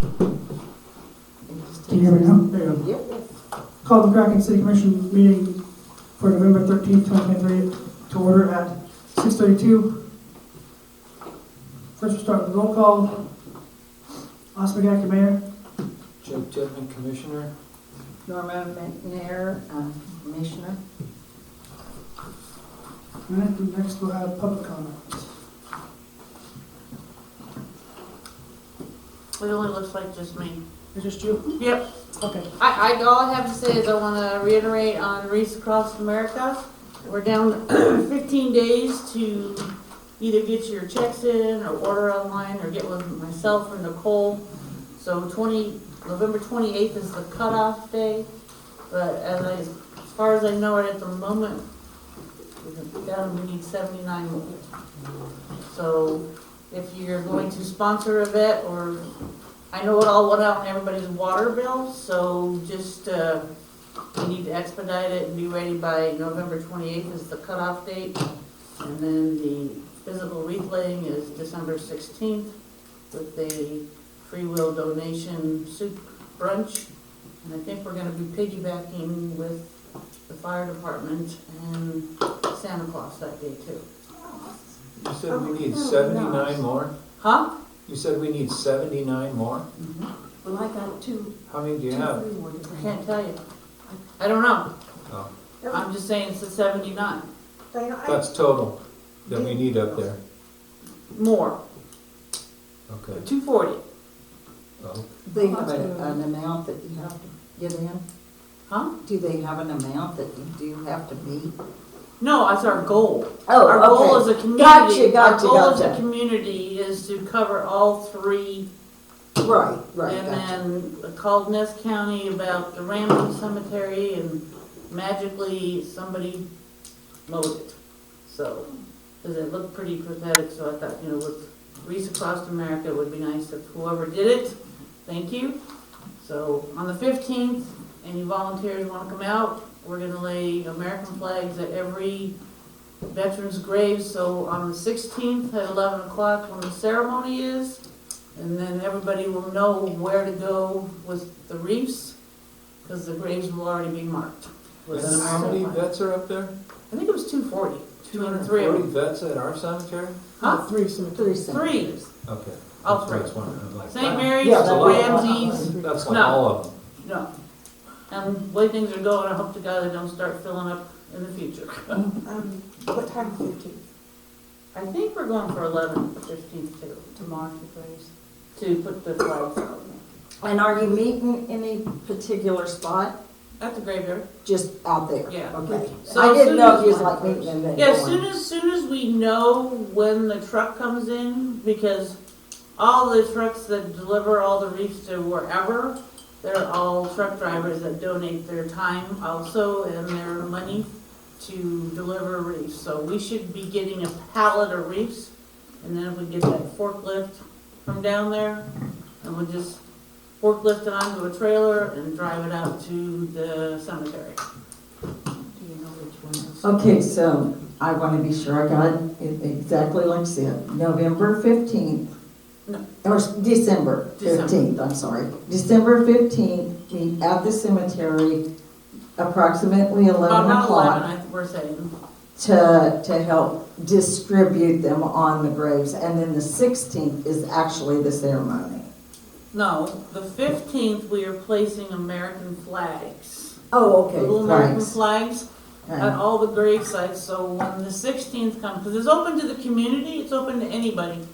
Can you hear me now? There you go. Yep. Call the McCracken City Commission meeting for November 13th, 2023 to order at 6:32. First we'll start with the roll call. Oscar McCracken, Mayor. Joe Tillman, Commissioner. Norma McNair, Commissioner. And next we'll have public comment. It only looks like just me. Is this you? Yep. Okay. All I have to say is I want to reiterate on Reefs Across America. We're down 15 days to either get your checks in or order online or get with myself or Nicole. So November 28th is the cutoff day. But as far as I know it at the moment, we need 79 more. So if you're going to sponsor a vet, or I know it all went out in everybody's water bill, so just we need to expedite it and be ready by November 28th is the cutoff date. And then the physical wreath laying is December 16th with a free will donation soup brunch. And I think we're going to be piggybacking with the fire department and Santa Claus that day too. You said we need 79 more? Huh? You said we need 79 more? Well, I got two. How many do you have? I can't tell you. I don't know. Oh, I'm just saying it's a 79. that's total that we need up there. More. Okay. 240. Oh, They have an amount that you have to get in? Huh? Do they have an amount that you do have to meet? No, that's our goal. Oh, Our goal okay. as a community. Gotcha. Our goal as a community is to cover all three. Right, And gotcha. then I called Ness County about the Ramsey Cemetery, and magically somebody mowed it. So, because it looked pretty pathetic, so I thought, with Reefs Across America, it would be nice if whoever did it, thank you. So, on the 15th, any volunteers want to come out, we're going to lay American flags at every veteran's grave. So, on the 16th at 11 o'clock when the ceremony is, and then everybody will know where to go with the wreaths, because the graves will already be marked. with an and how many American flag. vets are up there? I think it was 240. 203 of 240 them. vets at our cemetery? Huh? Three cemeteries. Three. Okay. All That's three. what I was wondering. I'm like, St. Mary's, Yeah, that- Ramsey's, that's like No. all of them. no. And the way things are going, I hope to God they don't start filling up in the future. What time, 15th? I think we're going for 11th, the 15th too, To mark the graves. to put the flags out. And are you meeting any particular spot? At the graveyard. Just out there? Yeah. Okay. So I as didn't soon know as- if you was like meeting them at Yeah, one. soon as we know when the truck comes in, because all the trucks that deliver all the wreaths to wherever, they're all truck drivers that donate their time also and their money to deliver wreaths. So we should be getting a pallet of wreaths, and then if we get that forklift from down there, and we'll just forklift it onto a trailer and drive it out to the cemetery. Do you know which one is? Okay, so I want to be sure I got it exactly like you said. November 15th. No. Or December December. 15th, I'm sorry. December 15th, meet at the cemetery, approximately 11 Not o'clock, 11, we're saying. to help distribute them on the graves. And then the 16th is actually the ceremony. No, the 15th, we are placing American flags. Oh, okay, Little American thanks. flags at Okay. all the grave sites, so when the 16th comes, because it's open to the community, it's open to anybody,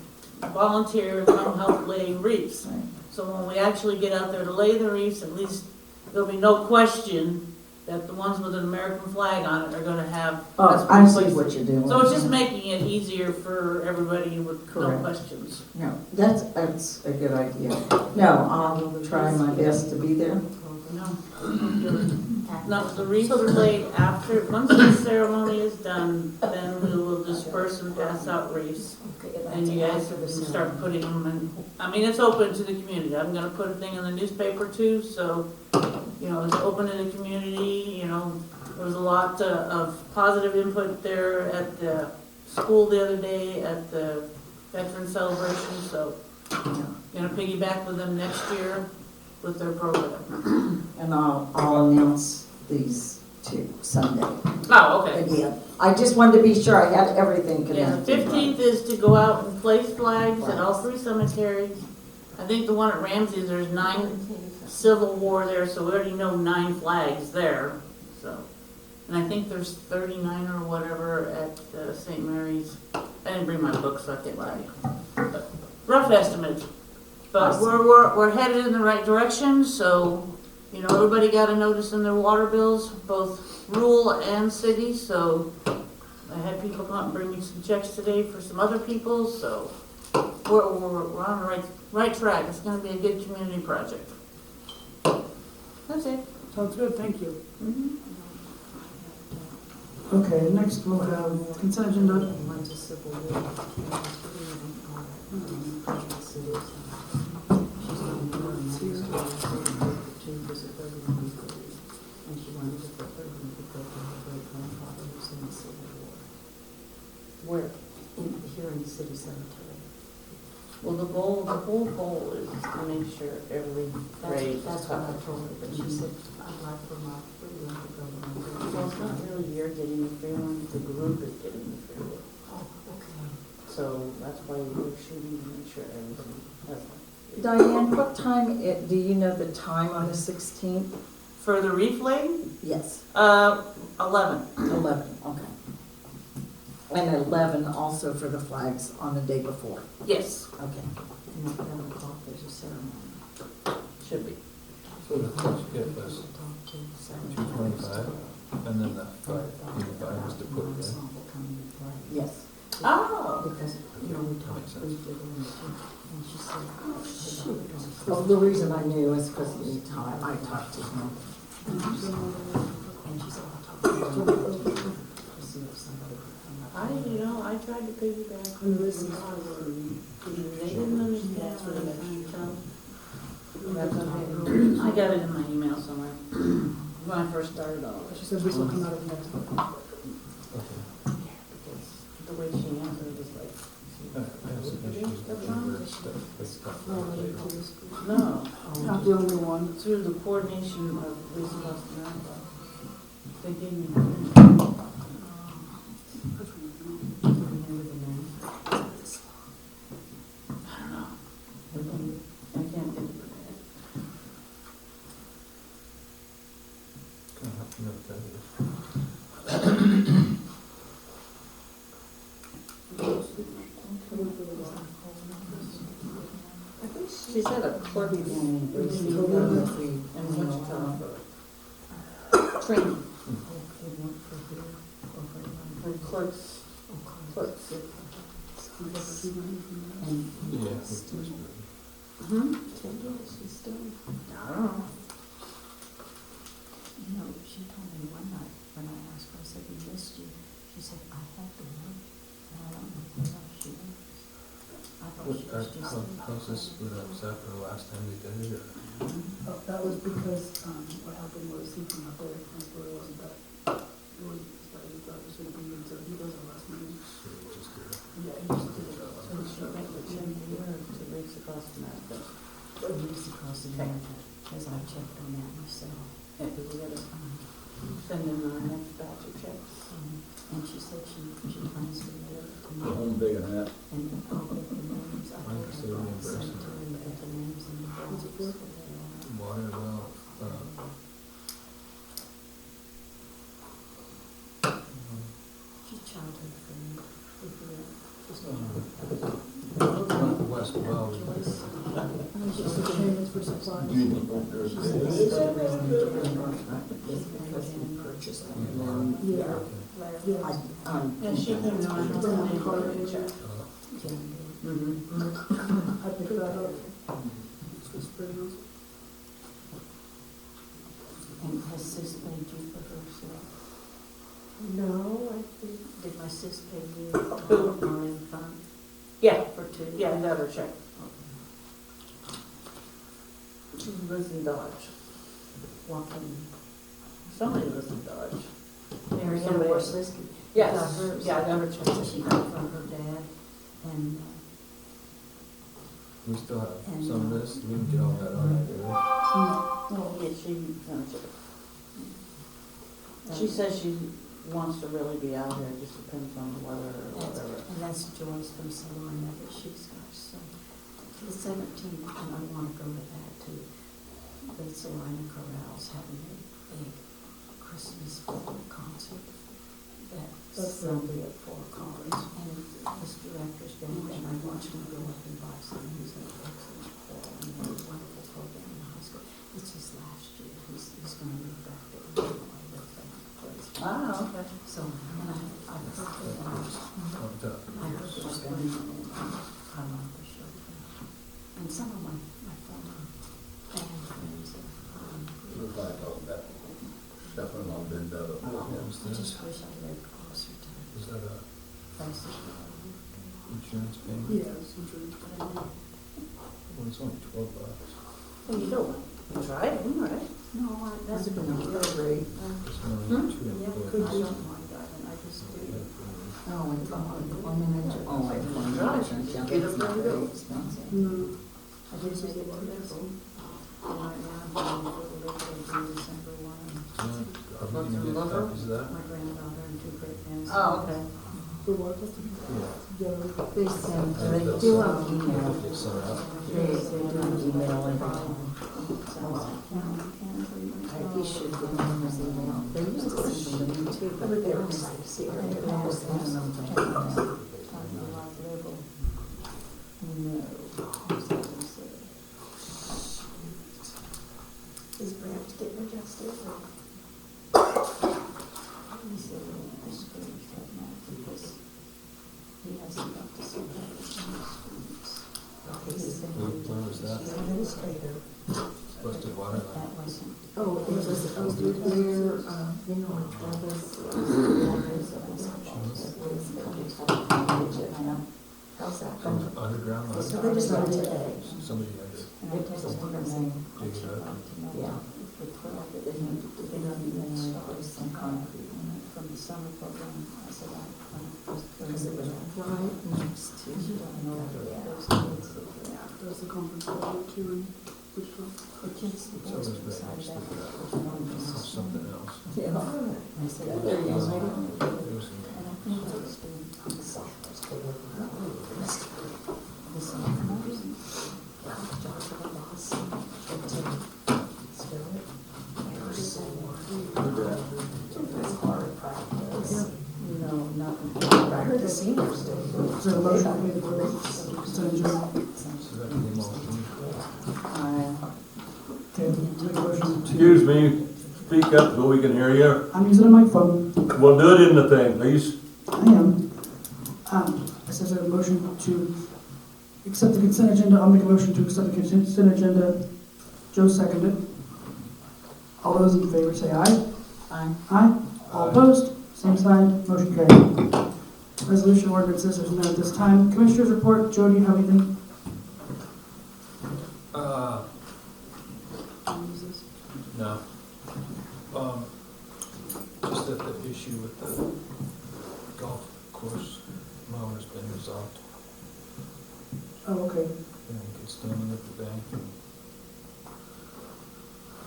volunteer and come help lay wreaths. Right. So when we actually get out there to lay the wreaths, at least there'll be no question that the ones with an American flag on it are gonna have. Oh, that's I see placed. what you're doing. So it's just making it easier for everybody with no Correct. questions. No, that's a good idea. No, I'll try my best to be there. No. No, the wreaths are laid after, once the ceremony is done, then we will disperse and pass out wreaths. And you guys can start putting them in, I mean, it's open to the community. I'm gonna put a thing in the newspaper too, so, it's open to the community, there was a lot of positive input there at the school the other day at the veteran celebration, so Gonna piggyback with them next year with their program. And I'll announce these two Sunday. Oh, okay. Again, I just wanted to be sure I had everything Yeah, the connected. 15th is to go out and place flags at all 3 cemeteries. I think the one at Ramsey's, there's 9 Civil War there, so we already know 9 flags there, so. And I think there's 39 or whatever at St. Mary's. I didn't bring my book, so I can't tell you. But rough estimate. But we're headed in the right direction, so, you know, everybody got a notice in their water bills, both rural and city, so I had people come up and bring me some checks today for some other people, so we're on the right track. It's gonna be a good community project. That's it. Sounds good, thank you. Mhm. Okay, next we'll have consent agenda. One's a civil war. And she wanted to put her because her great grandfather was in the Civil War. Where? Here in the city cemetery. Well, the whole goal is to make sure every grave is That's what I covered. told her, but she said, I'd like for my freedom to go to my grandfather. Well, it's not really you're getting the feeling, the group is getting the feeling. Oh, okay. So that's why we're shooting to make sure everything has. Diane, what time, do you know the time on the 16th? For the reef laying, Yes, 11. 11, okay. And 11 also for the flags on the day before, Yes, okay. And at 11 o'clock, there's a ceremony. should be. So the first gift was She'll talk to the cemetery. 225, and then the 585 was to put it in. Ensemble coming to play. Yes. Oh, Because, you know, we That talked makes sense. briefly during the tour, and she said, oh, shoot. Well, the reason I knew is because of the time I talked to him. And she said, I'll talk to you to see if somebody could come up. I tried to piggyback on this and they didn't understand what I was trying to tell them. That's okay. I got it in my email somewhere, when I first started off. She says we still come out of the next one. Okay. Because the way she answered was like, I have some issues with the word stuff, like stuff like that. no, Not the only one. through the coordination of Reese Cross America. They gave me that. Remember the name? I don't know. I can't think of it. Kind of have to know what that is. She said a clerk and Wichita for training for clerks. Clerks. And Yeah. I think that's good. Hmm? she's still, I don't know. you know, she told me one night when I asked her, I said, we missed you. She said, I had to work. And I don't know where she was. I thought she was just How's this split up? Is that the last time we did it, or? Oh, that was because, what happened was he came up there and it wasn't that, it wasn't as bad as he thought it was gonna be, and so he does the last meeting. So we just did it. Yeah, he just did it. So she went with Jim Taylor to Reese Cross America. Reese across America, as I checked on that myself. And we gotta send in our next batch of checks. And she said she plans to live The tomorrow. home big on that. And I'll get the names, I Mine told said her about the reimbursement. cemetery, get the names and the What's it balls. for? Water well, She's childhood friend. Just not the west well. Joyce. Just the payments for supplies. She said this is the reason they did it, is because he purchased them. Yeah. Yeah. And she came to my house and they wrote a check. I picked that up. This was pretty nice. And has sis paid you for herself? No, I think, Did my sis pay you mine fund Yeah, for two? yeah, I got her check. She lives in Dodge. Walking. Somebody lives in Dodge. Mary Ann Somebody- Worslisky. Yes, Got hers. yeah, I got her That check. she got from her dad, and We still have And, some of this, we can get all that on there, do Well, yeah, she sent it. She says she wants to really be out here, it just depends on the weather or whatever. And that's Joyce from Salina that she's got, so the 17th, and I want to go to that too. The Salina Chorale's having a big Christmas folk concert that's gonna be at 4 o'clock. And this director's been, and I watched him go up and buy some, he's an excellent choral and a wonderful program in the high school. It's his last year, he's gonna move back to Illinois with them. Ah, okay. So, and I heard that, it? I heard there's been, and I love the show. And some of my former band friends are, Looks like all that stuff went on been done. I just wish I lived closer to Is that a places. insurance payment? Yeah, it's insurance. Well, it's only $12. Well, you don't, you tried, right? No, that's been a real great. It's only 2 Yeah, employees. I don't mind driving, I just do. Oh, and I mean, oh, I Get it it's not from very you. expensive. No, I did make it careful. And right now, I'm going for the birthday in December 1. Yeah, are we gonna get copies of that? My granddaughter and 2 great grandsons. Oh, okay. for what? Yeah. They send, they do an email. Get sent out. They do an email every time. He should get them his email. They used to send them to me too, but they were secret. They never send them to me. Is Brad getting adjusted? He said, "I screwed that now because he hasn't got to see that in the streets." He said When was that? The administrator. Supposed to water that? that wasn't. Oh, it was, oh, there, you know, that was, how's that going? Underground? So they just started today. Somebody had to And I told her name. dig it up. Yeah. For 12, they didn't start some concrete from the summer program. I said, Because it was right next to. You don't know those kids that, yeah. There's the conference call too, and which one? The kids, the It's boys always been decided that used was one of for them. something else. Yeah. I said, oh, there you go. And I think it's been the sophomores. The sophomores. Joshua and Lawson. It's hard practice. No, nothing. I heard the seniors did. Is there a motion made for consent agenda? So that came off. Okay, make a motion to. Excuse me, speak up so we can hear you. I'm using a microphone. Well, do it in the thing, please. I am. It says a motion to accept the consent agenda. I'll make a motion to accept the consent agenda. Joe seconded. All those in favor say aye. Aye. Aye. All opposed, same sign, motion carried. Resolution ordinances, there's none at this time. Commissioners report, Joe, do you have anything? No. Just that the issue with the golf course mower's been resolved. Oh, okay. I think it's done at the bank. I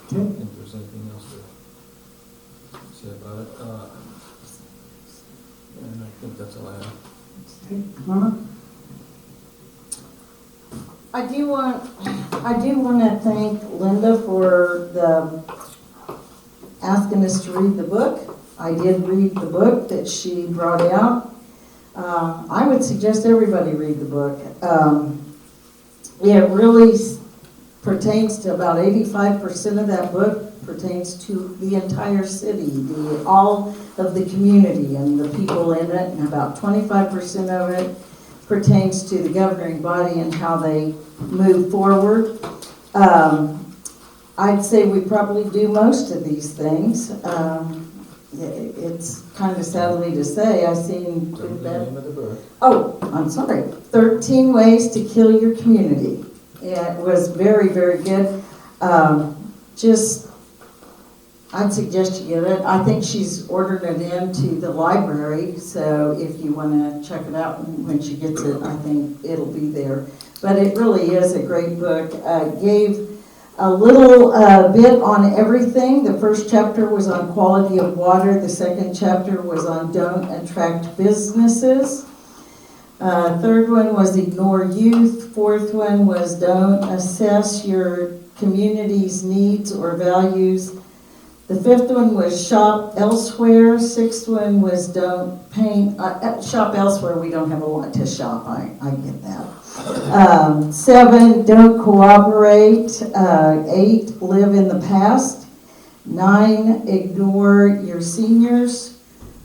Okay. don't think there's anything else to say about it. And I think that's all I have. Okay, Mama? I do want to thank Linda for asking us to read the book. I did read the book that she brought out. I would suggest everybody read the book. It really pertains to about 85% of that book pertains to the entire city, all of the community and the people in it, and about 25% of it pertains to the governing body and how they move forward. I'd say we probably do most of these things. It's kind of sadly to say, I've seen Tell me the that. name of the book. Oh, I'm sorry. 13 Ways to Kill Your Community. I'd suggest you get it. I think she's ordered it into the library, so if you want to check it out when she gets it, I think it'll be there. But it really is a great book. Gave a little bit on everything. The first chapter was on quality of water. The second chapter was on don't attract businesses. Third one was ignore youth. Fourth one was don't assess your community's needs or values. The fifth one was shop elsewhere. Sixth one was don't paint. Shop elsewhere, we don't have a lot to shop. I get that. 7, don't cooperate. 8, live in the past. 9, ignore your seniors.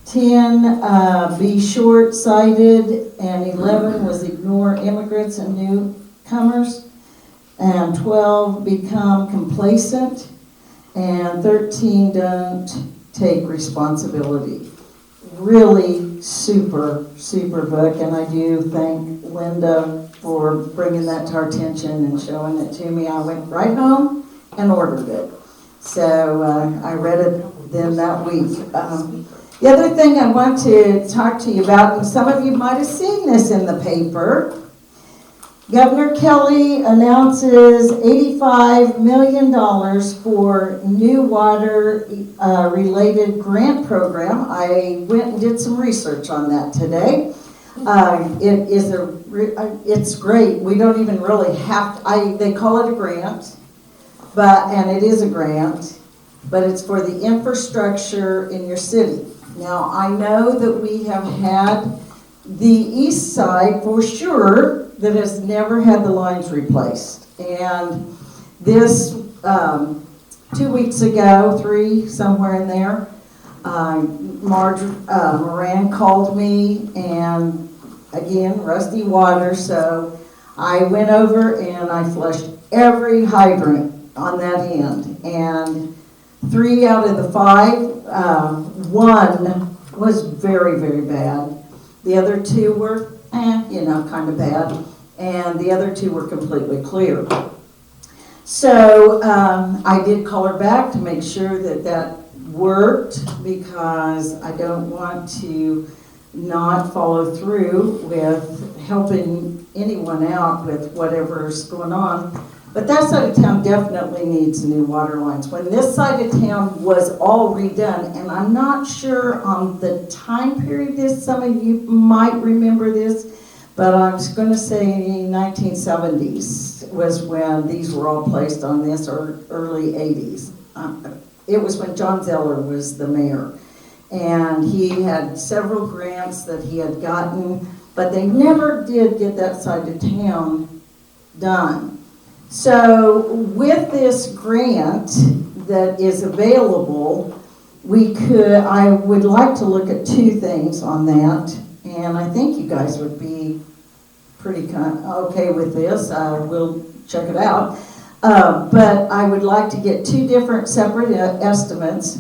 10, be short-sighted. And 11 was ignore immigrants and newcomers. And 12, become complacent. And 13, don't take responsibility. Really super, super book, and I do thank Linda for bringing that to our attention and showing it to me. I went right home and ordered it. So I read it then that week. The other thing I want to talk to you about, and some of you might have seen this in the paper, Governor Kelly announces $85 million for new water related grant program. I went and did some research on that today. It's great. We don't even really have to, they call it a grant, and it is a grant, but it's for the infrastructure in your city. Now, I know that we have had the east side for sure that has never had the lines replaced. And this, 2 weeks ago, 3, somewhere in there, Moran called me, and again, rusty water, so I went over and I flushed every hydrant on that end. And 3 out of the 5, 1 was very, very bad. The other 2 were, kind of bad. And the other 2 were completely clear. So I did call her back to make sure that that worked, because I don't want to not follow through with helping anyone out with whatever's going on. But that side of town definitely needs new water lines. When this side of town was all redone, and I'm not sure on the time period this, some of you might remember this, but I was going to say 1970s was when these were all placed on this, or early 80s. It was when John Zeller was the mayor. And he had several grants that he had gotten, but they never did get that side of town done. So with this grant that is available, I would like to look at 2 things on that, and I think you guys would be pretty okay with this. We'll check it out. But I would like to get 2 different separate estimates,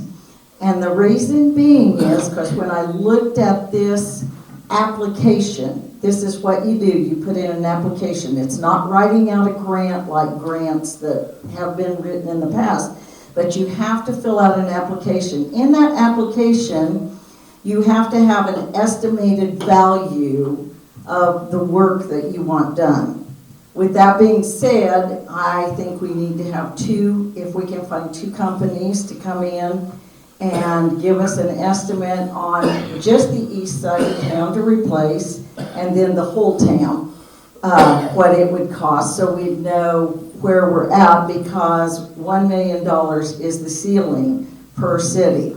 and the reason being is because when I looked at this application, this is what you do. You put in an application. It's not writing out a grant like grants that have been written in the past, but you have to fill out an application. In that application, you have to have an estimated value of the work that you want done. With that being said, I think we need to have 2, if we can find 2 companies to come in and give us an estimate on just the east side of town to replace, and then the whole town, what it would cost, so we'd know where we're at, because $1 million is the ceiling per city.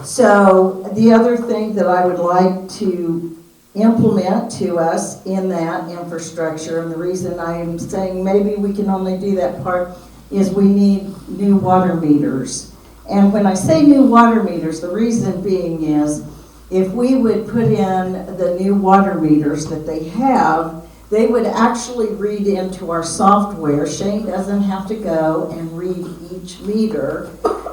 So the other thing that I would like to implement to us in that infrastructure, and the reason I'm saying maybe we can only do that part, is we need new water meters. And when I say new water meters, the reason being is, if we would put in the new water meters that they have, they would actually read into our software. Shane doesn't have to go and read each meter.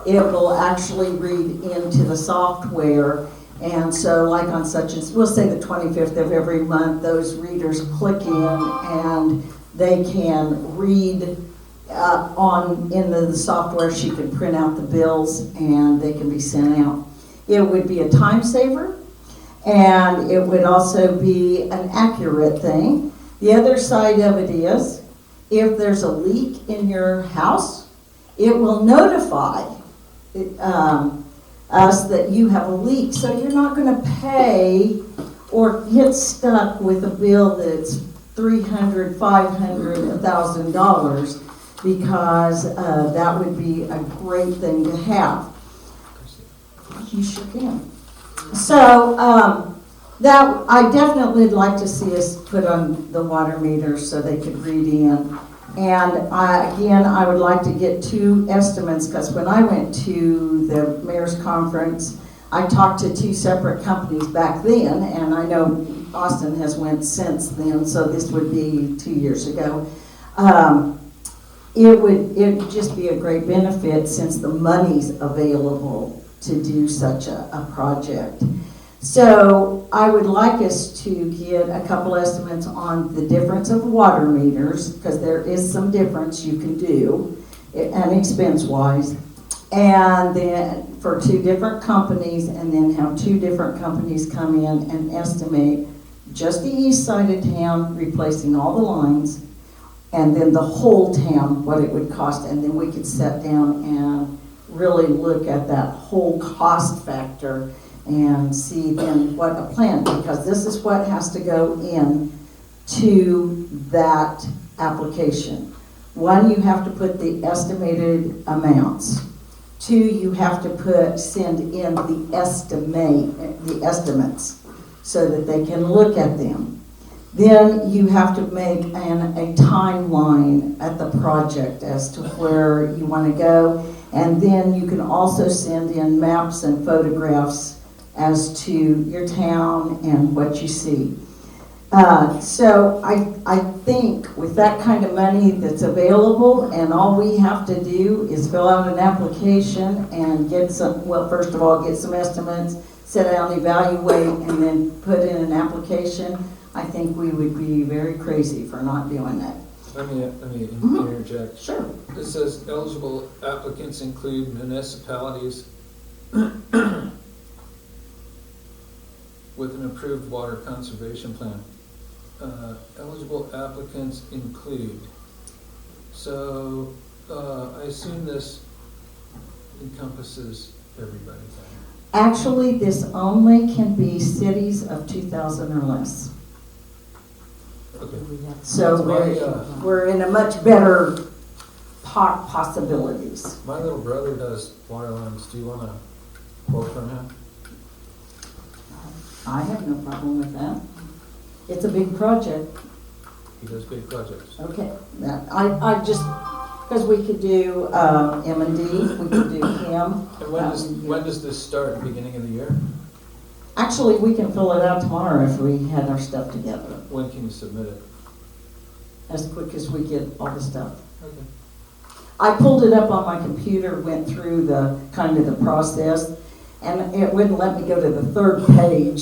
It will actually read into the software. And so like on we'll say the 25th of every month, those readers click in and they can read in the software, she can print out the bills and they can be sent out. It would be a time saver, and it would also be an accurate thing. The other side of it is, if there's a leak in your house, it will notify us that you have a leak. So you're not going to pay or get stuck with a bill that's $300, $500, $1,000, because that would be a great thing to have. You sure can. So that I definitely would like to see us put on the water meters so they could read in. And I would like to get 2 estimates, because when I went to the mayor's conference, I talked to 2 separate companies back then, and I know Austin has went since then, so this would be 2 years ago. It would just be a great benefit, since the money's available to do such a project. So I would like us to get a couple estimates on the difference of water meters, because there is some difference you can do, and expense-wise. And then for 2 different companies, and then have 2 different companies come in and estimate just the east side of town, replacing all the lines, and then the whole town, what it would cost. And then we could sit down and really look at that whole cost factor and see then what a plan, because this is what has to go in to that application. 1, you have to put the estimated amounts. 2, you have to send in the estimates so that they can look at them. Then you have to make a timeline at the project as to where you want to go. And then you can also send in maps and photographs as to your town and what you see. So I think with that kind of money that's available, and all we have to do is fill out an application and get first of all, get some estimates, sit down, evaluate, and then put in an application, I think we would be very crazy for not doing that. Let me interject. Sure. It says eligible applicants include municipalities with an approved water conservation plan. Eligible applicants include. So I assume this encompasses everybody then. Actually, this only can be cities of 2,000 or less. Okay. So we're in a much better possibilities. My little brother does water lines. Do you want a quote from him? I have no problem with that. It's a big project. He does big projects. Okay, I just, because we could do M&D, we could do him. And when does this start? Beginning of the year? Actually, we can fill it out tomorrow if we had our stuff together, When can you submit it? as quick as we get all the stuff. Okay. I pulled it up on my computer, went through the kind of the process, and it wouldn't let me go to the 3rd page.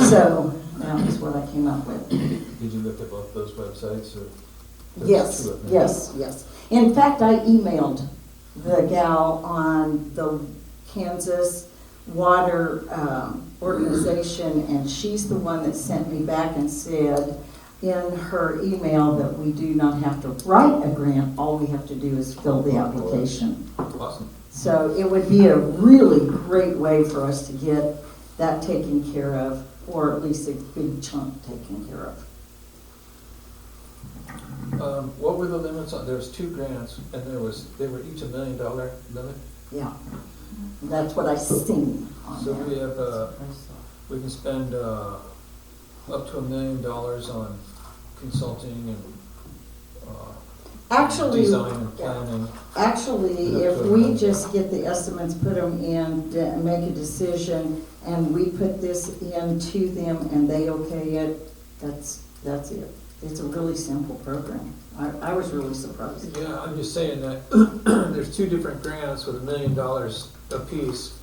So that was what I came up with. Did you look at both those websites? Or Yes, yes. In fact, I emailed the gal on the Kansas Water Organization, and she's the one that sent me back and said in her email that we do not have to write a grant, all we have to do is fill the application. Awesome. So it would be a really great way for us to get that taken care of, or at least a big chunk taken care of. What were the limits on? There was 2 grants, and they were each $1 million limit. Yeah, that's what I seen on So there. we have we can spend up to $1 million on consulting and Actually, design and planning. Actually, if we just get the estimates, put them in, make a decision, and we put this in to them and they okay it, that's it. It's a really simple program. I was really surprised. Yeah, I'm just saying that there's 2 different grants with $1 million apiece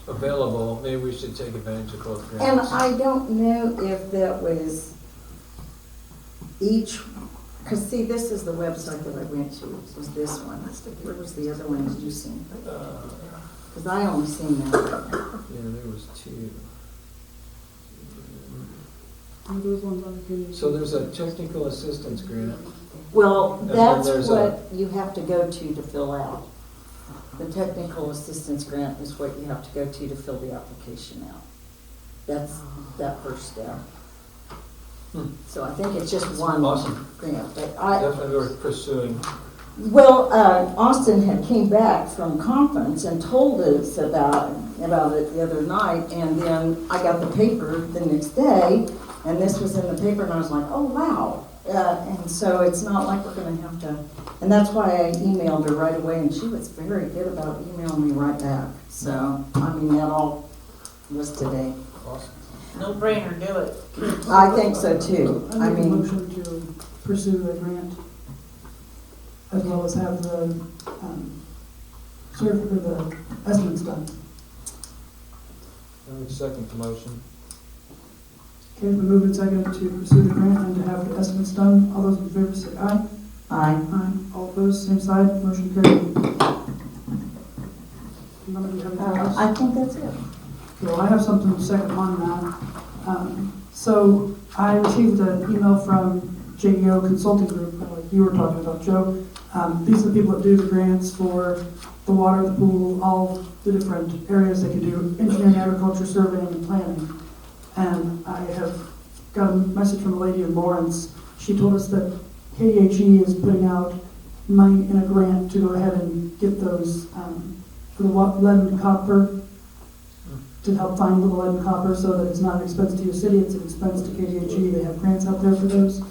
available. Maybe we should take advantage of both grants. And I don't know if that was each Cause see, this is the website that I went to, was this one. Where was the other one that you seen? Cause I only seen that. Yeah, there was two. Are those ones on the video? So there's a technical assistance grant. Well, And then that's there's what you have to go to fill out. The technical assistance grant is what you have to go to fill the application out. That's that first step. Hmm. So I think it's just one Awesome. grant, but Definitely worth pursuing. well, Austin had came back from conference and told us about it the other night, and then I got the paper the next day, and this was in the paper, and I was like, oh, wow. And so it's not like we're gonna have to, and that's why I emailed her right away, and she was very good about emailing me right back. So, I mean, that all was today. Awesome. No brainer, do it. I think so too. I I make a mean, motion to pursue the grant, as well as have the, the estimates done. I would second the motion. Okay, it's been moved and seconded to pursue the grant and to have the estimates done. All those in favor say aye. I, Aye. All opposed, same side, motion carried. None of you have anything else? I think that's it. Okay, well, I have something to second on that. So I received an email from JEO Consulting Group, like you were talking about, Joe. These are the people that do the grants for the water, the pool, all the different areas they can do, engineering, agriculture, surveying, and planning. And I have got a message from a lady in Lawrence. She told us that KDHE is putting out money in a grant to go ahead and get those, for the lead and copper, to help find the lead and copper so that it's not an expense to your city, it's an expense to KDHE. They have grants out there for those.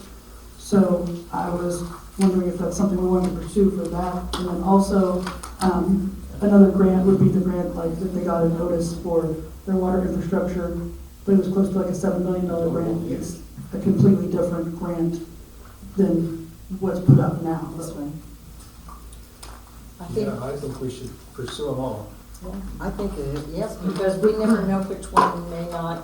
So I was wondering if that's something we want to pursue for that. And then also, another grant would be the grant like that they got a notice for their water infrastructure, but it was close to like a $7 million grant. It's a completely different grant than what's put up now. This one. I think, Yeah, I think we should pursue them all. yeah, I think it is, yes, because we never know which one may not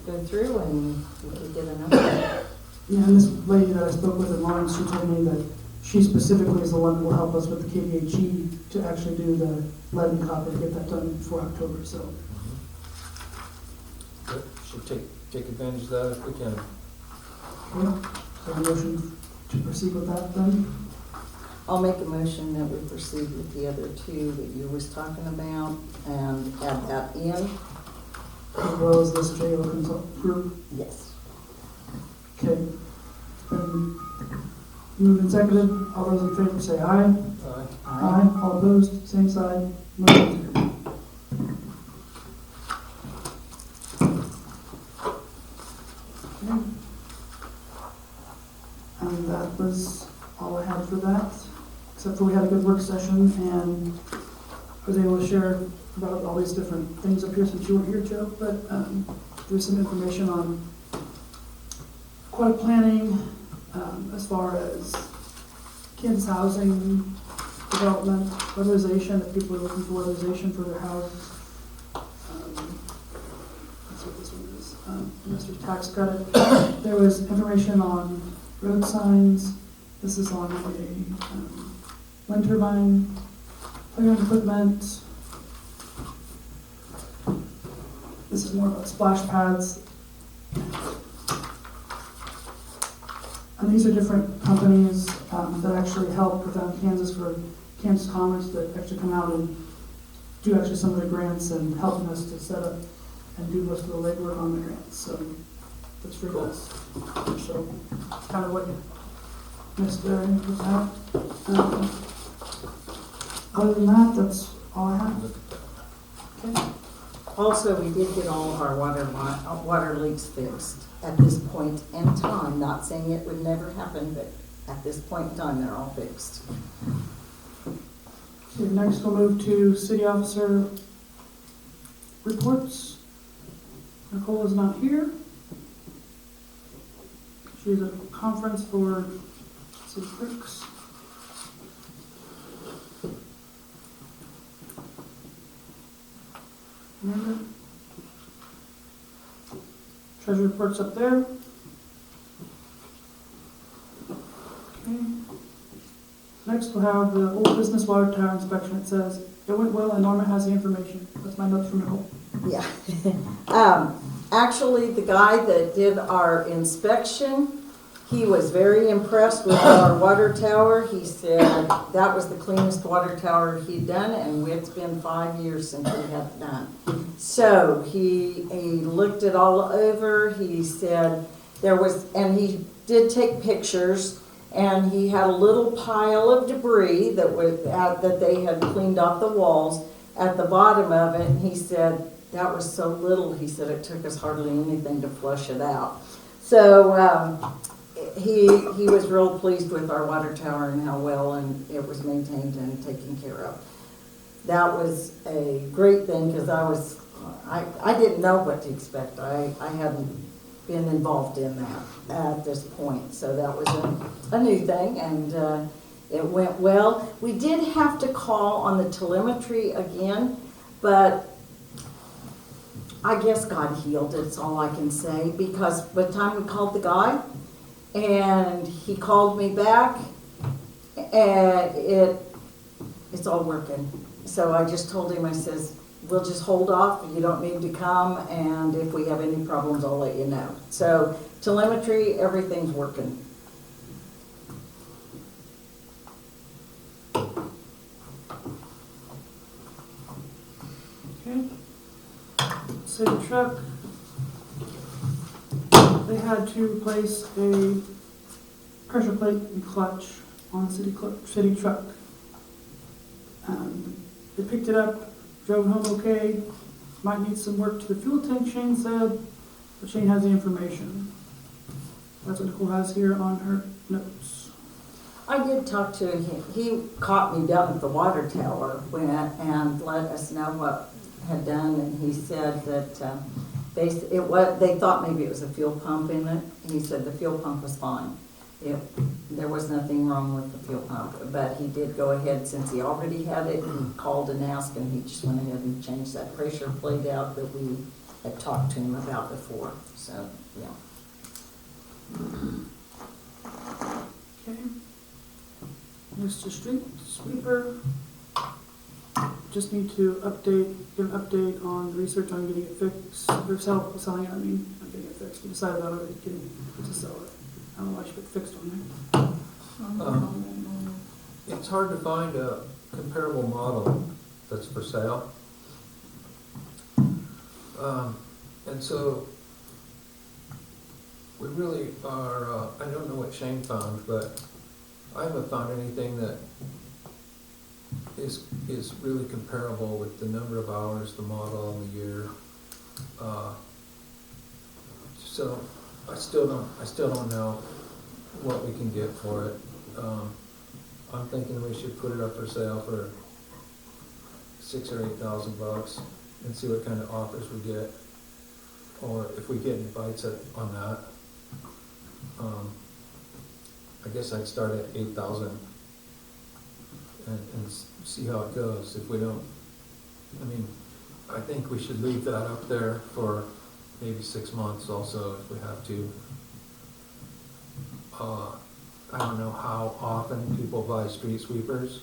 go through and we could get another. Yeah, and this lady that I spoke with in Lawrence, she told me that she specifically is the one that will help us with the KDHE to actually do the lead and copper, to get that done before October, so. But should take advantage of that if we can. Okay, so a motion to proceed with that then? I'll make a motion that we proceed with the other two that you was talking about and add that in. As well as this JO consult group. Yes. Okay. Moved and seconded. All those in favor say aye. Aye. Aye. All opposed, same side. Motion carried. Okay. And that was all I had for that, except for we had a good work session and I was able to share about all these different things up here since you weren't here, Joe, but there's some information on aquatic planning, as far as Kansas housing development, weatherization, if people are looking for weatherization for their house. That's what this one is, investor's tax credit. There was information on road signs. This is on a wind turbine, playground equipment. This is more about splash pads. And these are different companies that actually help within Kansas for Kansas Commerce that actually come out and do actually some of the grants and helping us to set up and do most of the legwork on the grants. So that's for us. So kind of what you missed there with that. Other than that, that's all I have. Okay. Also, we did get all of our water leaks fixed at this point in time. Not saying it would never happen, but at this point in time, they're all fixed. Okay, next we'll move to city officer reports. Nicole is not here. She's at a conference for city clerks. Amanda? Treasury report's up there. have the old business water tower inspection. It says, it went well and Norma has the information. That's my notes from Nicole. Yeah. Actually, the guy that did our inspection, he was very impressed with our water tower. He said that was the cleanest water tower he'd done, and it's been 5 years since we had it done. So he looked it all over. He said there was, and he did take pictures, and he had a little pile of debris that they had cleaned off the walls at the bottom of it, and he said that was so little. He said it took us hardly anything to flush it out. So he was real pleased with our water tower and how well and it was maintained and taken care of. That was a great thing because I didn't know what to expect. I hadn't been involved in that at this point, so that was a new thing, and it went well. We did have to call on the telemetry again, but I guess God healed it's all I can say, because by the time we called the guy, and he called me back, and it's all working. So I just told him, I says, we'll just hold off, you don't need to come, and if we have any problems, I'll let you know. So telemetry, everything's working. Okay. City truck. They had to replace a pressure plate and clutch on the city truck. They picked it up, drove it home okay. Might need some work to the fuel tank, Shane said, but Shane has the information. That's what Nicole has here on her notes. I did talk to him. He caught me down at the water tower and let us know what had done, and he said that they thought maybe it was a fuel pump in it. He said the fuel pump was fine. There was nothing wrong with the fuel pump, but he did go ahead, since he already had it, and called and asked, and he just went ahead and changed that pressure plate out that we had talked to him about before. So, yeah. Okay. Mr. Street Sweeper. Just need to give an update on the research on getting it fixed, or selling it, I mean, not getting it fixed. We decided on already getting to sell it. I don't know why she put fixed on there. It's hard to find a comparable model that's for sale. And so we really are, I don't know what Shane found, but I haven't found anything that is really comparable with the number of hours, the model, and the year. So I still don't know what we can get for it. I'm thinking we should put it up for sale for $6,000 or $8,000 and see what kind of offers we get, or if we get any bites on that. I guess I'd start at 8,000 and see how it goes. If we don't, I mean, I think we should leave that up there for maybe 6 months also if we have to. I don't know how often people buy street sweepers.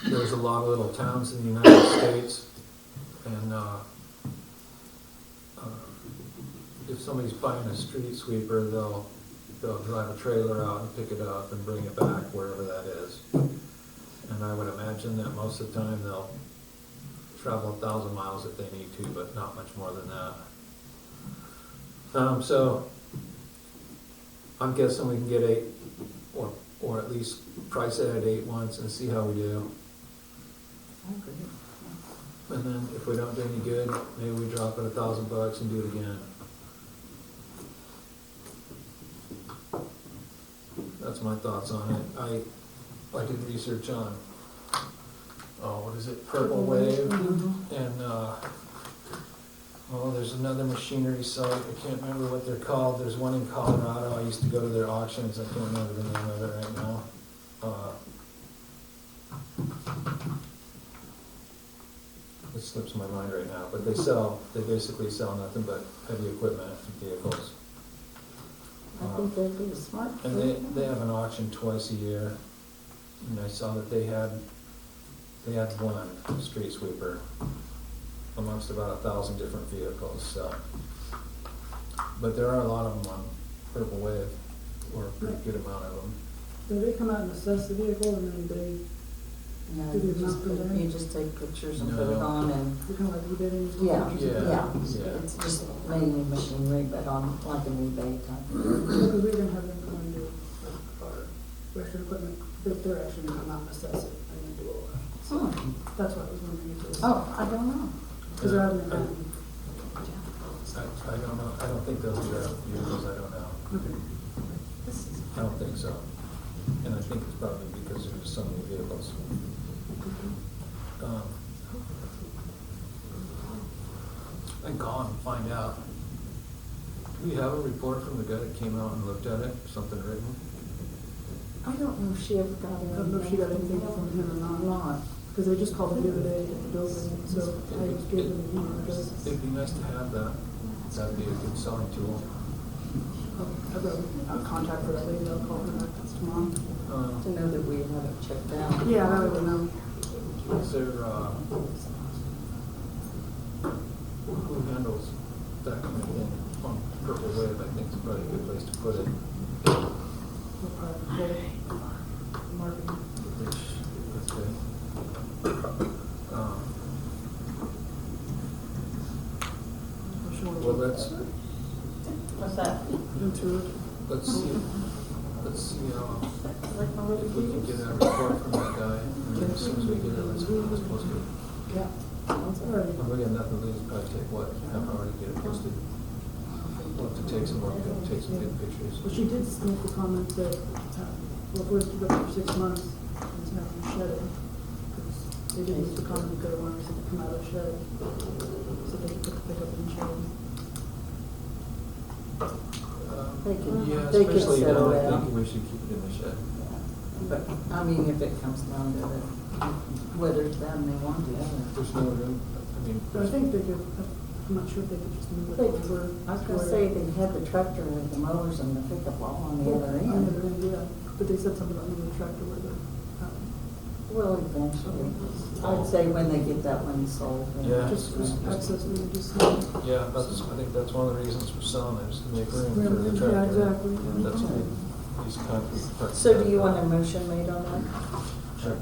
There's a lot of little towns in the United States, and if somebody's buying a street sweeper, they'll drive a trailer out and pick it up and bring it back wherever that is. And I would imagine that most of the time they'll travel 1,000 miles if they need to, but not much more than that. So I'm guessing we can get 8, or at least price it at 8 once and see how we do. And then if we don't do any good, maybe we drop it $1,000 and do it again. That's my thoughts on it. I did research on, what is it, Purple Wave, and there's another machinery site. I can't remember what they're called. There's one in Colorado. I used to go to their auctions. I can't remember the name of it right now. It slips my mind right now. But they basically sell nothing but heavy equipment and vehicles. I think that'd be a smart And thing. they have an auction twice a year. And I saw that they had one street sweeper amongst about 1,000 different vehicles, so. But there are a lot of them on Purple Wave, or a pretty good amount of them. Do they come out and assess the vehicle and then they, No, Do they you just mount it there? you just take pictures and put it No. on and, they kind of like eBay? yeah, Yeah, yeah. yeah. It's just mainly machinery, but on like an eBay type. Because we're gonna have them come and do our Western equipment, they're actually gonna come out and assess it and then do all that. So Hmm. that's why I was wondering if it was. Oh, I don't know. Because they're out in the county. I don't know, I don't think those are vehicles, I don't know. Okay. I don't think so. And I think it's probably because there's so many vehicles. I can call and find out. Do we have a report from the guy that came out and looked at it, something written? I don't know if she ever got I don't know if she got anything from him or not. Not. Because they just called me the other day at the building, so I just gave them the email address. It'd be nice to have that. That'd be a good selling tool. I've got a contact for that lady, I'll call her back tomorrow. To know that we have it checked out. Yeah, that way we know. Is there, who handles that kind of thing on Purple Wave? I think it's probably a good place to put it. We'll probably pay marketing. That's good. Well, What's that? Into it. let's see, Like my little if we can keys? get a report from that guy, and then as soon as we get it, let's post it. Yeah. That's all right. If we got nothing to lose, probably take what, half hour to get it posted. We'll have to take some more, take some good pictures. Well, she did make the comment that, well, if we're to go for 6 months, it's not gonna shed it. Because they did make the comment that they wanted us to come out of the shed, so they could pick up and shed. They can- Yeah, they can especially settle now, I down. think we should keep it in the shed. But, I mean, if it comes down to it, whether it's them they want to. There's no room, I mean. But I think they could, I'm not sure if they could just move it They- over. I was gonna say they had the tractor with the mowers and the pickup all on the other On the end. other end, yeah, but they said something about moving the tractor with it. Well, eventually, I'd say when they get that one sold. then- Yeah. Just access, maybe just. Yeah, I think that's one of the reasons for selling it, is to make room for the Yeah, tractor. exactly. That's a good piece of concrete. So do you want a motion made on that? Sure.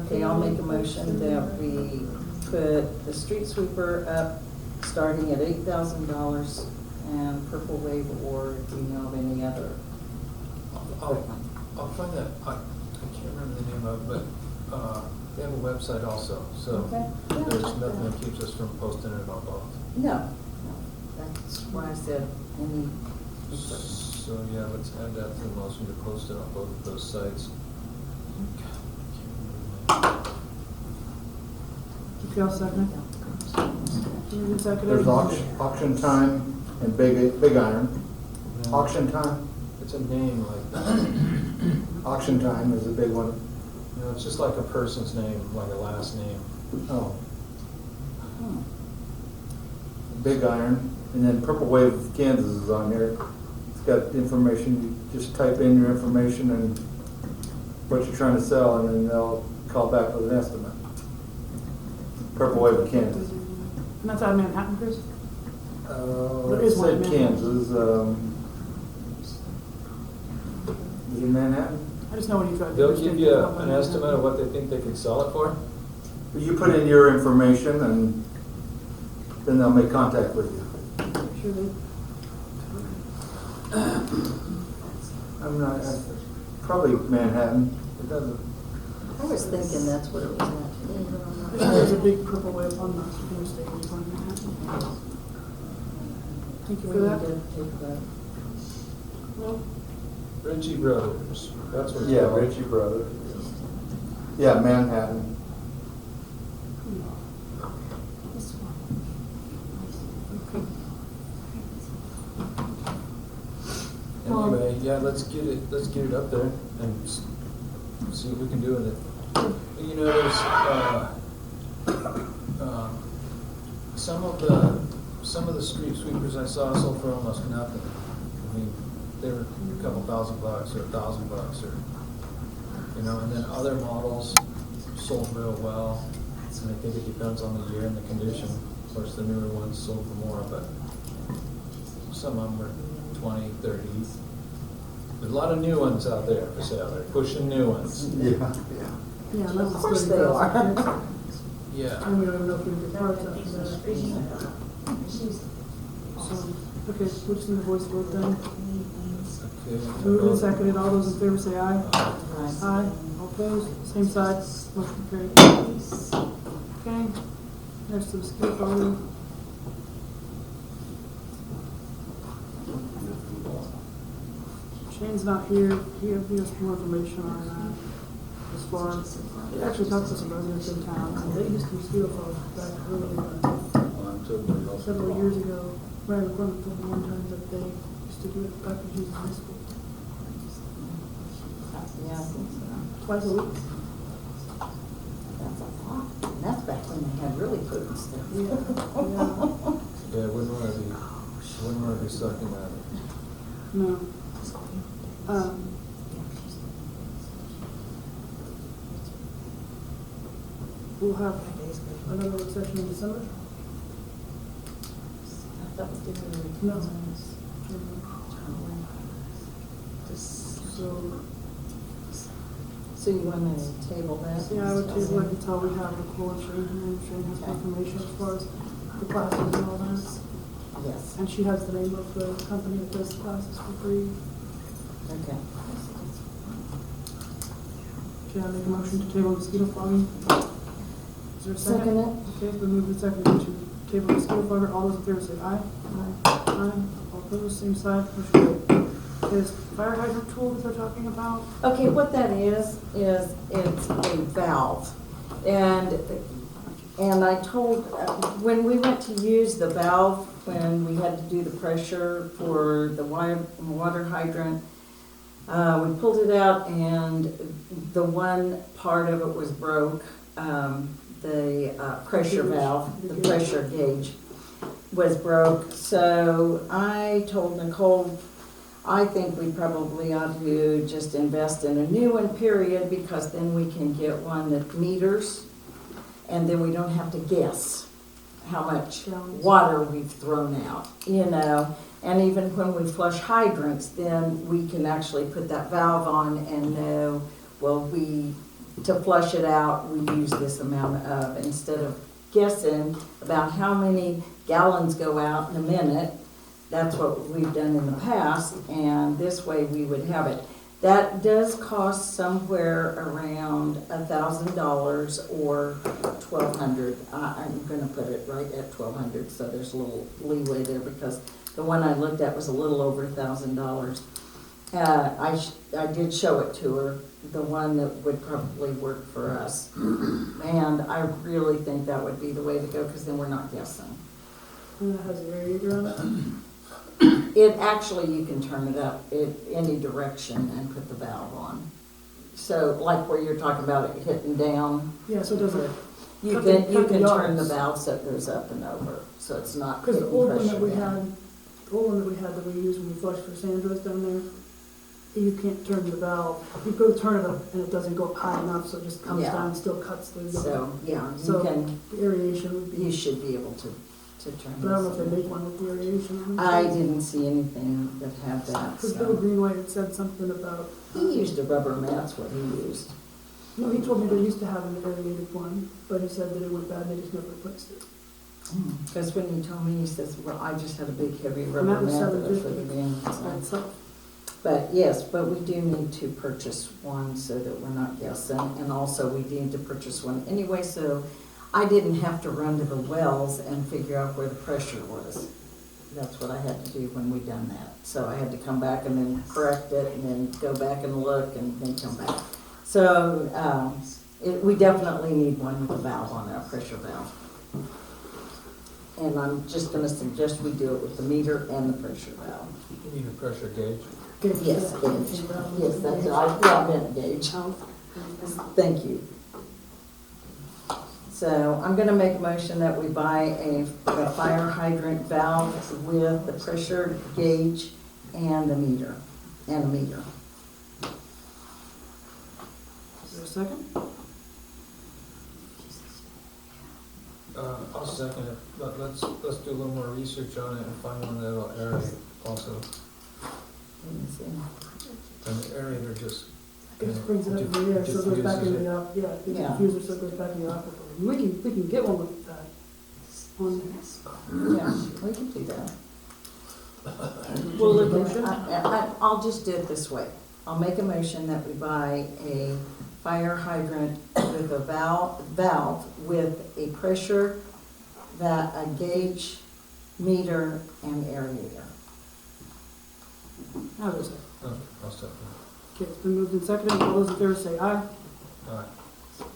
Okay, I'll make a motion that we put the street sweeper up, starting at $8,000, and Purple Wave, or if you know of any other. I'll find that, I can't remember the name of it, but, they have a website also, so Okay. there's nothing that keeps us from posting it on both. No, that's why I said any. So, yeah, let's add that to the motion to post it on both of those sites. Okay, I'll second. Moved and seconded. There's auction time and Big Iron. Auction time, It's a name like that. auction time is a big one. You know, it's just like a person's name, like a last name. Oh, Big Iron, and then Purple Wave of Kansas is on here. It's got information, you just type in your information and what you're trying to sell, and then they'll call back with an estimate. Purple Wave of Kansas. And that's out of Manhattan, Chris? There It is one said in Kansas, is it Manhattan? I just know when you drive. They'll give you an estimate of what they think they could sell it for? You put in your information and then they'll make contact with you. Sure they. I'm not, probably Manhattan. It doesn't, I was thinking that's what it was at. There's a big purple wave on the interstate when you're going to Manhattan. Thank you We for need that. to take that. Ritchie Brothers, that's what it's yeah, called. Ritchie Brothers. Yeah, Manhattan. This one. Anyway, yeah, let's get it up there and see what we can do with it. You know, there's, some of the street sweepers I saw sold for almost nothing. I mean, they were a couple $1,000 or $1,000 or, you and then other models sold real well. And I think it depends on the year and the condition. Of course, the newer ones sold for more, but some of them were 20, 30. There's a lot of new ones out there for sale. They're pushing new ones. Yeah. Yeah, and that was Of course they 30,000. are. Yeah. And we don't even know if we can get parts out of that. So, okay, we'll just need a voice vote then. Okay. Moved and seconded, all those in favor say aye. Right. Aye, all opposed, same side, motion carried. Okay, next to the mosquito following. Shane's not here, he has more information on that. As far as, he actually talked to some residents in town, and they used to mosquito fogs back early, several years ago. Brian McCracken told me one time that they used to do it back when he was in high school, Yeah, I think so. twice a week. That's a lot. And that's back when they had really potent stuff. Yeah. Yeah, wouldn't want to be sucking at it. No. We'll have another work session in December. That was different. No. So you want to table that? Yeah, I would table it until we have the quote, and Shane has confirmation as far as the classes and all that. Yes, And she has the name of the company that does the classes for free. okay. Okay, I make a motion to table mosquito fogging. Is there a second? Second it. Okay, it's been moved and seconded to table mosquito fogger. All those in favor say aye. Aye. All opposed, same side, motion carried. Okay, this fire hydrant tool that they're talking about. Okay, what that is it's a valve. And I told, when we went to use the valve, when we had to do the pressure for the water hydrant, we pulled it out and the one part of it was broke. The pressure valve, the pressure gauge was broke. So I told Nicole, I think we probably ought to just invest in a new one, period, because then we can get one that meters, and then we don't have to guess how much water we've thrown out, And even when we flush hydrants, then we can actually put that valve on and know, well, to flush it out, we use this amount of, instead of guessing about how many gallons go out in a minute. That's what we've done in the past, and this way we would have it. That does cost somewhere around $1,000 or $1,200. I'm gonna put it right at $1,200, so there's a little leeway there because the one I looked at was a little over $1,000. I did show it to her, the one that would probably work for us. And I really think that would be the way to go, because then we're not guessing. And it has a radiator on it. It actually, you can turn it up in any direction and put the valve on. So like where you're talking about it hitting down, Yeah, so it doesn't, you Cut can the turn yards. the valve so it goes up and over, so it's not because hitting the old one that pressure we down. had, that we used when we flushed for Sandra's down there, you can't turn the valve. You go turn it up and it doesn't go high enough, so it just comes Yeah. down and still cuts the yard. So, yeah, So the the aeration would be, should be able to turn but I don't know if this. they make one with the aeration on it. I didn't see anything that had that, Because Bill so. Greenway had said something about, He used a rubber mat's what he used. no, he told me they used to have an aerated one, but he said that it went bad, they just never replaced it. Because when he told me, he says, well, I just had a big heavy And rubber that was mat that I put $750 it in. by so. itself. But yes, but we do need to purchase one so that we're not guessing, and also we need to purchase one anyway, so I didn't have to run to the wells and figure out where the pressure was. That's what I had to do when we done that. So I had to come back and then correct it, and then go back and look, and then come back. So, we definitely need one with a valve on it, a pressure valve. And I'm just gonna suggest we do it with the meter and the pressure valve. You need a pressure gauge. Yes, gauge. Yes, that's, I meant gauge. Thank you. So I'm gonna make a motion that we buy a fire hydrant valve with the pressure gauge and a meter, there a second? I'll second it, but let's do a little more research on it and find one that'll aerate also. And the aerator just. It just brings it up in the air, so it goes back into the, yeah, the Yeah. diffuser, so it goes back in the aquifer. We can get one with that on there. Yeah, we can do that. Will it motion? I'll just do it this way. I'll make a motion that we buy a fire hydrant with a valve with a pressure, a gauge, meter, and aerator. How does it? I'll second Okay, it's been moved and seconded. All those in favor say aye. it. All right.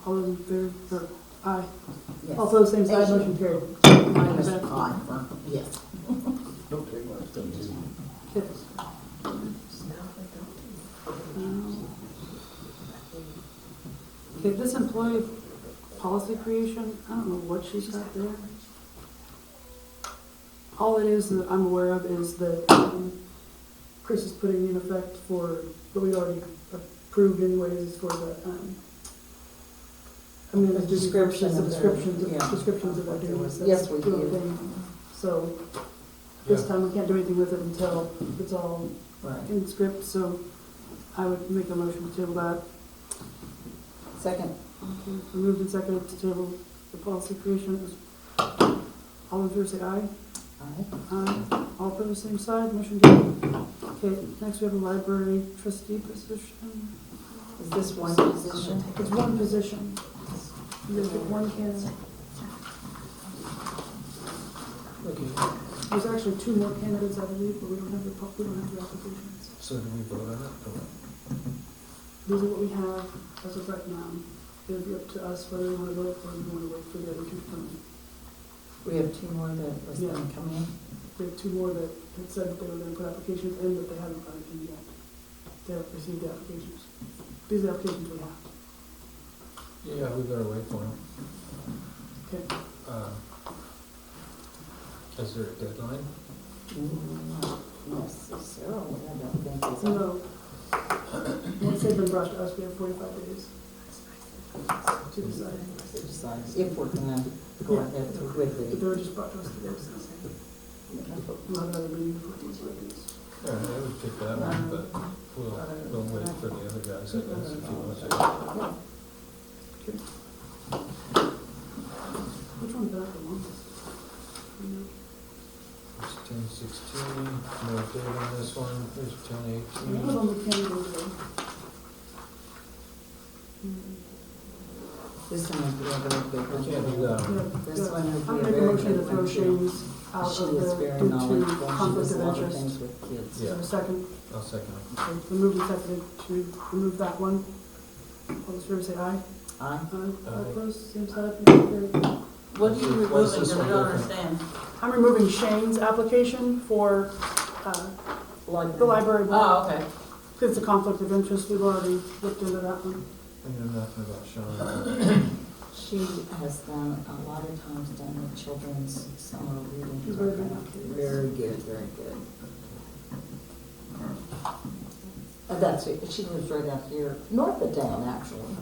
All those in favor, or aye. Yes. All opposed, same side, motion carried. Mine is aye, yes. Don't take my stuff, too. Okay. Okay, this employee policy creation, I don't know what she's got there. All it is that I'm aware of is that Chris is putting in effect for, what we already approved anyways, is for the, I mean, The the description descriptions, of their- descriptions of our duties. Yes, we That's the did. thing. So, this Yeah. time we can't do anything with it until it's all Right. in script, so I would make a motion to table that. Second. Okay, so moved and seconded to table the policy creation. All in favor say aye. Aye. Aye. All opposed, same side, motion carried. Okay, next we have a library trustee position. Is this one position? It's one position. You get one candidate. Okay, There's actually two more candidates, I believe, but we don't have the applications. so do we vote on it? Or- These are what we have as of right now. It'll be up to us whether we want to vote or we want to wait for the other two to come in. We have two more that was Yeah. gonna come in. We have two more that had said that they were going to put applications in, but they haven't got it in yet. They haven't received the applications. These are applications we have. Yeah, we better wait for them. Okay. Is there a deadline? Not necessarily, I don't think it's. No. Once they've been brought to us, we have 45 days to decide. If we're gonna go Yeah. ahead with But it. they were just brought to us today, so we'll have another meeting before 45 days. Yeah, I would pick that one, but we'll wait for the other guys, I guess, if you want to. Okay. Which one's back the longest? It's 10/16, no date on this one, here's What 10/18. on the calendar today? This one would be a very good We one. can't do that one. Yeah, This yeah. one would I'm be a gonna make a very motion to good throw one too. Shane's out She of is there very due to knowledgeable, she conflict does of a lot of interest. things with kids. Is there a second? I'll second it. Okay, the moved and seconded to remove that one. All those in favor say aye. Aye. All opposed, same side, motion carried. What are you Why is removing, this because I one don't different? understand. I'm removing Shane's application for the library board. Oh, okay. It's a conflict of interest, we've already looked into that one. I know nothing about Sean. She has done, a lot of times done the children's summer reading. She's very good. Very good, very good. That's it, she lives right out here, north of town, actually.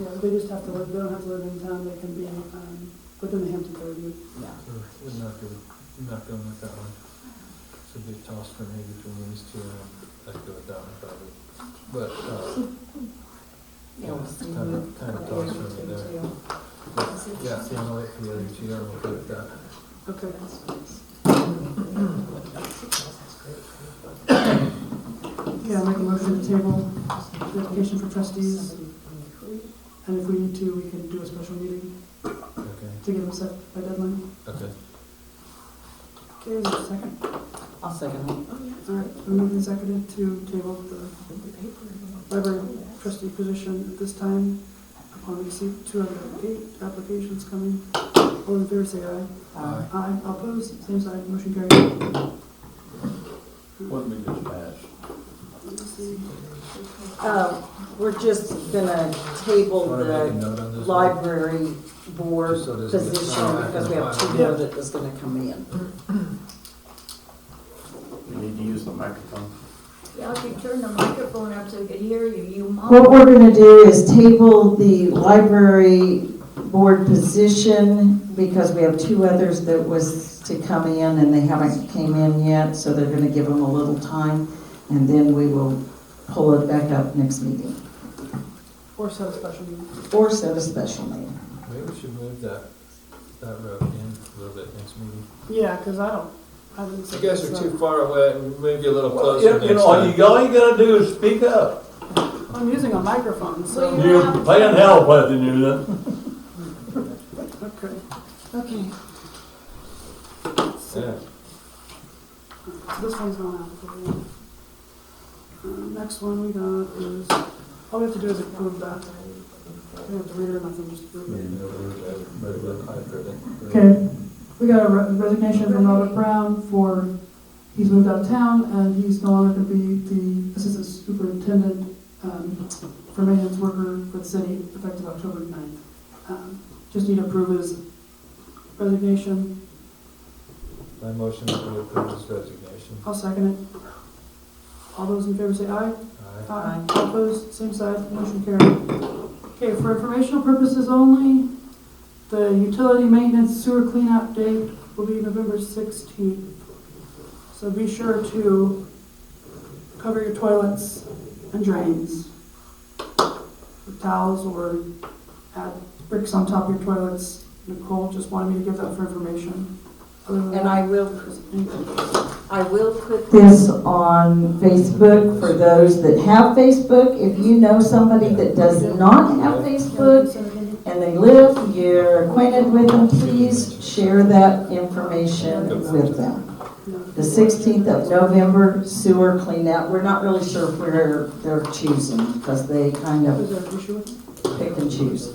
Yeah, they just have to live, they don't have to live in town, they can be within the Hampton purview. Yeah. We're not going with that one. It's a big toss for me between these two, and I'd go with that one probably. But, Yeah, we'll see kind who- of toss for me there. But, yeah, if you want to wait for the other two, I'm okay with that. Okay. Yeah, I'll make a motion to table the application for trustees, and if we need to, we can do a special meeting Okay, to give them set a deadline. okay. Okay, is there a second? I'll second it. All right, we moved and seconded to table the library trustee position at this time. Upon receipt, 208 applications coming. All in favor say aye. Aye. Aye, all opposed, same side, motion carried. What we just passed. Let me see. We're just gonna table Want to make a the note on this one? library board Just so there's a- position because we have two Yeah. more that is gonna come in. You need to use the microphone. Yeah, if you turn the microphone up so we could hear you, you mom. What we're gonna do is table the library board position because we have two others that was to come in and they haven't came in yet, so they're gonna give them a little time. And then we will pull it back up next meeting, Or set a special meeting. or set a special meeting. Maybe we should move that road in a little bit next meeting. Yeah, because I didn't say. You guys are too far away, maybe a little Well, closer you next know, all time. you gotta do is speak up. I'm using a microphone, so. Well, You're playing hell with you then. Okay. Okay. Yeah. So this one's going out. Next one we got is, all we have to do is approve that. We don't have to read it or nothing, just approve it. Okay, we got a resignation from Robert Brown he's moved out of town and he's no longer going to be the assistant superintendent for maintenance worker for the city effective October 9th. Just need to approve his resignation. My motion is to approve his resignation. I'll second it. All those in favor say aye. Aye. All opposed, same side, motion carried. Okay, for informational purposes only, the utility maintenance sewer cleanout date will be November 16th. So be sure to cover your toilets and drains with towels or add bricks on top of your toilets. Nicole just wanted me to give that for information. Other than And that, I will put this on Facebook for those that have Facebook. If you know somebody that does not have Facebook and they live, you're acquainted with them, please share that information with them. The 16th of November sewer cleanout, we're not really sure where they're choosing because they kind is of there an issue with it? pick and choose.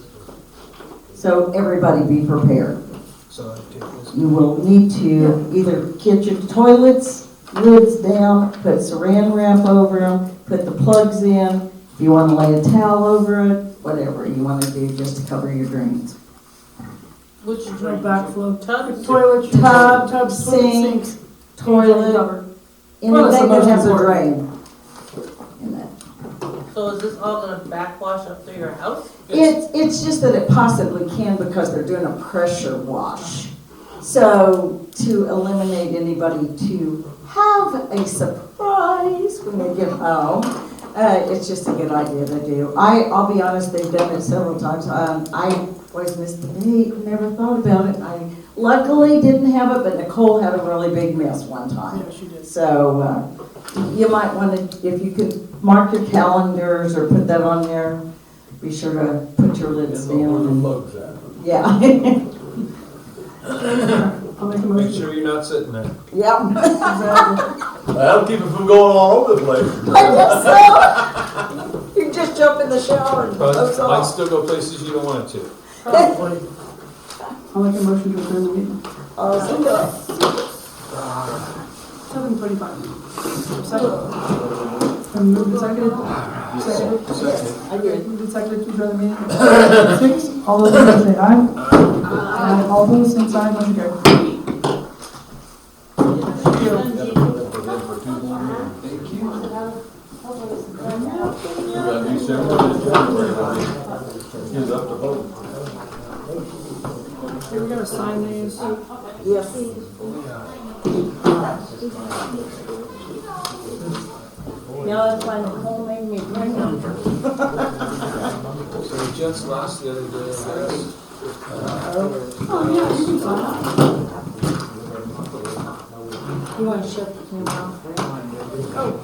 So everybody be prepared. So I take this. You will need to either get your toilets lids down, put saran wrap over them, put the plugs in. If you want to lay a towel over it, whatever you want to do just to cover your drains. Which No drain? backflow. Tub? Toilet, Tub, sink, toilet, anything that has a drain in it. So is this all gonna backwash up through your house? It's just that it possibly can because they're doing a pressure wash. So to eliminate anybody to have a surprise when they get home, it's just a good idea to do. I'll be honest, they've done it several times. I always missed the date, never thought about it. I luckily didn't have it, but Nicole had a really big mess one time. Yeah, she did. So you might want to, if you could mark your calendars or put that on there, be sure to put your lids down. And, yeah. I'll make a Make motion. sure you're not sitting there. Yep. That'll keep it from going all over the place. I guess so. You just jump in the shower and Probably goes might off. still go places you don't want it to. Probably. I'll make a motion to adjourn the meeting. Oh, 7:25. Second. And moved and seconded? Seconded? I did. Moved and seconded to adjourn the meeting at 6. All those in favor say aye. Aye. All opposed, same sign, motion carried. We got December, January. He's up to vote. Okay, we gotta sign these. Yes. Yeah, that's why Nicole made me bring them. So we just lost the other day, I guess. Oh, yeah, you can sign that. You wanna shut the camera off? Oh,